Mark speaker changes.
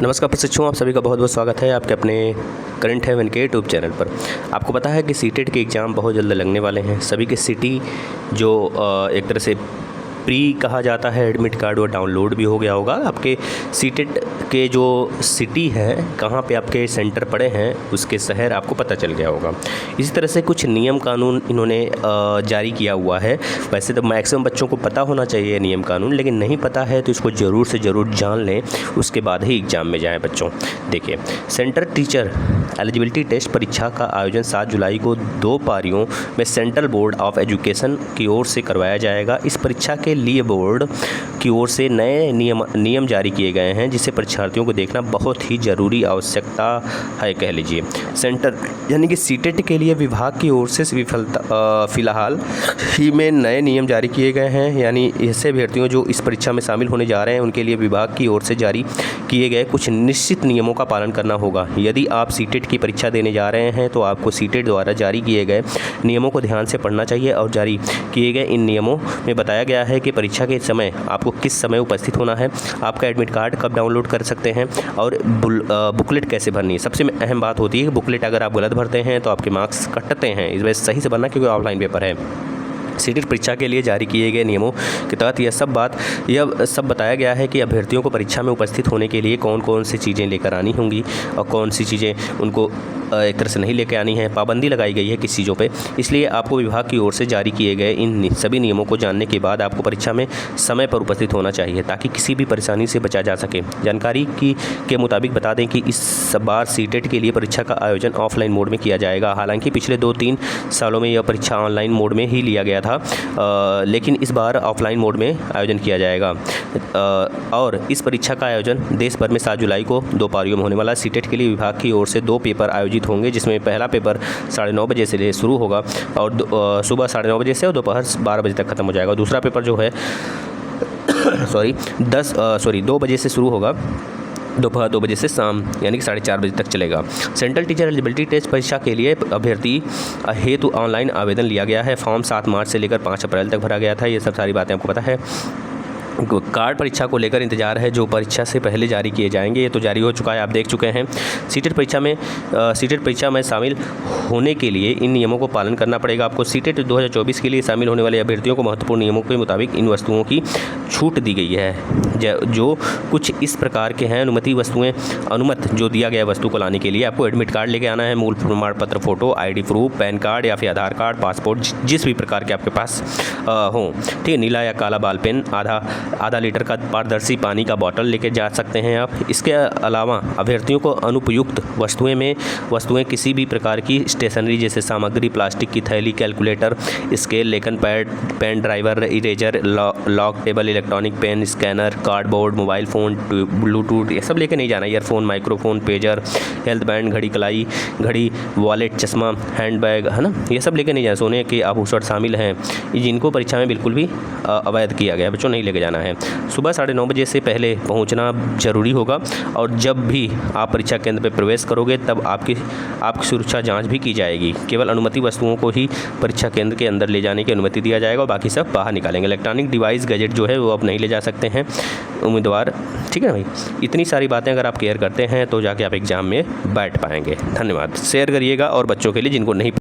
Speaker 1: नमस्कार प्रशिक्षुओं, आप सभी का बहुत बहुत स्वागत है आपके अपने करंट हेवन के यूट्यूब चैनल पर। आपको पता है कि सीटेट के एग्ज़ाम बहुत जल्द लगने वाले हैं। सभी के सिटी जो एक तरह से प्री कहा जाता है एडमिट कार्ड, वो डाउनलोड भी हो गया होगा। आपके सीटेट के जो सिटी है, कहाँ पे आपके सेंटर पड़े हैं, उसके शहर आपको पता चल गया होगा। इसी तरह से कुछ नियम कानून इन्होंने जारी किया हुआ है। वैसे तो मैक्सिमम बच्चों को पता होना चाहिए नियम कानून, लेकिन नहीं पता है तो इसको ज़रूर से ज़रूर जान लें, उसके बाद ही एग्ज़ाम में जाएँ बच्चों। देखिए, सेंटर टीचर एलिजिबिलिटी टेस्ट परीक्षा का आयोजन 7 जुलाई को 2 पारियों में सेंट्रल बोर्ड ऑफ एजुकेशन की ओर से करवाया जाएगा। इस परीक्षा के लिए बोर्ड की ओर से नए नियम जारी किए गए हैं, जिसे परीक्षार्थियों को देखना बहुत ही ज़रूरी आवश्यकता है, कह लीजिए। सेंटर यानी कि सीटेट के लिए विभाग की ओर से फ़िलहाल ही में नए नियम जारी किए गए हैं। यानी ऐसे अभ्यर्थियों जो इस परीक्षा में शामिल होने जा रहे हैं, उनके लिए विभाग की ओर से जारी किए गए कुछ निश्चित नियमों का पालन करना होगा। यदि आप सीटेट की परीक्षा देने जा रहे हैं तो आपको सीटेट द्वारा जारी किए गए नियमों को ध्यान से पढ़ना चाहिए। और जारी किए गए इन नियमों में बताया गया है कि परीक्षा के समय आपको किस समय उपस्थित होना है, आपका एडमिट कार्ड कब डाउनलोड कर सकते हैं, और बुकलेट कैसे भरनी है। सबसे अहम बात होती है कि बुकलेट अगर आप गलत भरते हैं तो आपके मार्क्स कटते हैं। इस वजह से सही से भरना, क्योंकि ऑफलाइन पेपर है। सीटेट परीक्षा के लिए जारी किए गए नियमों के तहत यह सब बताया गया है कि अभ्यर्थियों को परीक्षा में उपस्थित होने के लिए कौन कौन सी चीज़ें लेकर आनी होंगी और कौन सी चीज़ें उनको एक तरह से नहीं लेकर आनी है। पाबंदी लगाई गई है किस चीज़ों पे, इसलिए आपको विभाग की ओर से जारी किए गए इन सभी नियमों को जानने के बाद आपको परीक्षा में समय पर उपस्थित होना चाहिए, ताकि किसी भी परेशानी से बचा जा सके। जानकारी के मुताबिक बता दें कि इस बार सीटेट के लिए परीक्षा का आयोजन ऑफलाइन मोड में किया जाएगा। हालांकि पिछले 2-3 सालों में यह परीक्षा ऑनलाइन मोड में ही लिया गया था, लेकिन इस बार ऑफलाइन मोड में आयोजन किया जाएगा। और इस परीक्षा का आयोजन देश भर में 7 जुलाई को 2 पारियों में होने वाला है। सीटेट के लिए विभाग की ओर से 2 पेपर आयोजित होंगे, जिसमें पहला पेपर 9:30 बजे से शुरू होगा और सुबह 9:30 बजे से और दोपहर 12 बजे तक खत्म हो जाएगा। दूसरा पेपर जो है 2 बजे से शुरू होगा, दोपहर 2 बजे से शाम यानी कि 4:30 बजे तक चलेगा। सेंट्रल टीचर एलिजिबिलिटी टेस्ट परीक्षा के लिए अभ्यर्थी हेतु ऑनलाइन आवेदन लिया गया है। फॉर्म 7 मार्च से लेकर 5 अप्रैल तक भरा गया था। ये सब सारी बातें आपको पता है। कार्ड परीक्षा को लेकर इंतजार है, जो परीक्षा से पहले जारी किए जाएंगे। ये तो जारी हो चुका है, आप देख चुके हैं। सीटेट परीक्षा में शामिल होने के लिए इन नियमों को पालन करना पड़ेगा आपको। सीटेट 2024 के लिए शामिल होने वाले अभ्यर्थियों को महत्वपूर्ण नियमों के मुताबिक इन वस्तुओं की छूट दी गई है, जो कुछ इस प्रकार के हैं। अनुमत जो दिया गया वस्तु को लाने के लिए आपको एडमिट कार्ड लेके आना है, मूल प्रमाण पत्र, photo, ID proof, pan card या फिर आधार कार्ड, पासपोर्ट, जिस भी प्रकार के आपके पास हो। ठीक है, नीला या काला बॉल पेन, आधा लीटर का पारदर्शी पानी का बोतल लेके जा सकते हैं आप। इसके अलावा अभ्यर्थियों को अनुपयुक्त वस्तुएं किसी भी प्रकार की स्टेशनरी जैसे सामग्री, प्लास्टिक की थैली, कैलकुलेटर, स्केल, लेखन pad, pen driver, eraser, lock table, electronic pen, scanner, cardboard, mobile phone, Bluetooth, ये सब लेके नहीं जाना। Earphone, microphone, pager, health band, घड़ी, वॉलेट, चश्मा, हैंड बैग, है ना, ये सब लेके नहीं जाना। सोने के आभूषण शामिल हैं, जिनको परीक्षा में बिल्कुल भी अवैध किया गया, बच्चों नहीं लेके जाना है। सुबह 9:30 बजे से पहले पहुंचना जरूरी होगा। और जब भी आप परीक्षा केंद्र पर प्रवेश करोगे तब आपकी सुरक्षा जांच भी की जाएगी। केवल अनुमति वस्तुओं को ही परीक्षा केंद्र के अंदर ले जाने की अनुमति दिया जाएगा और बाकी सब बाहर निकालेंगे। इलेक्ट्रॉनिक डिवाइस, गैजेट जो है वो आप नहीं ले जा सकते हैं उम्मीदवार। ठीक है भाई, इतनी सारी बातें अगर आप केयर करते हैं तो जाके आप एग्ज़ाम में बैठ पाएंगे। धन्यवाद। शेयर करिएगा और बच्चों के लिए जिनको नहीं